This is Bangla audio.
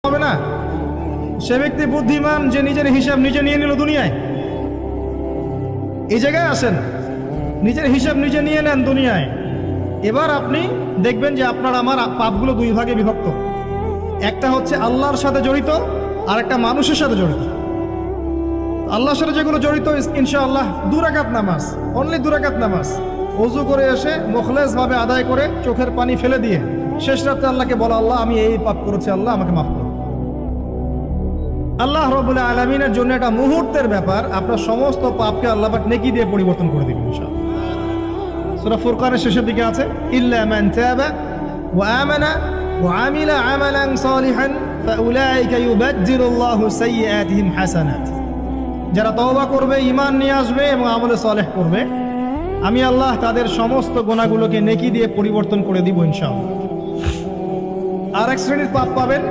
হবে না। সে ব্যক্তি বুদ্ধিমান যে নিজের হিসাব নিজে নিয়ে নিল দুনিয়ায়। এই জায়গায় আসেন, নিজের হিসাব নিজে নিয়ে নেন দুনিয়ায়। এবার আপনি দেখবেন যে আপনার আমার পাপগুলো দুই ভাগে বিভক্ত। একটা হচ্ছে আল্লাহর সাথে জড়িত, আর একটা মানুষের সাথে জড়িত। আল্লাহর সাথে যেগুলো জড়িত, ইনশাআল্লাহ 2 রাকাত নামাজ, অনলি 2 রাকাত নামাজ ওযু করে এসে মুখলেস ভাবে আদায় করে চোখের পানি ফেলে দিয়ে শেষ রাতে আল্লাহকে বলা, আল্লাহ আমি এই পাপ করেছি, আল্লাহ আমাকে মাফ করুন। আল্লাহ রাব্বুল আলামিনের জন্য এটা মুহূর্তের ব্যাপার, আপনার সমস্ত পাপকে আল্লাহ পাক নেকি দিয়ে পরিবর্তন করে দিবেন ইনশাআল্লাহ। সূরা ফুরকানের শেষের দিকে আছে, ইল্লা মান তাবা ওয়া আমানা ওয়া আমিলা আমালান সালিহান ফাউলাইকা ইউবাদদিলুল্লাহু সাইয়্যাতিহিম হাসানাত। যারা তওবা করবে, ঈমান নিয়ে আসবে এবং আমলে সালেহ করবে, আমি আল্লাহ তাদের সমস্ত গুনাহগুলোকে নেকি দিয়ে পরিবর্তন করে দিব ইনশাআল্লাহ। আর এক শ্রেণীর পাপ পাবেন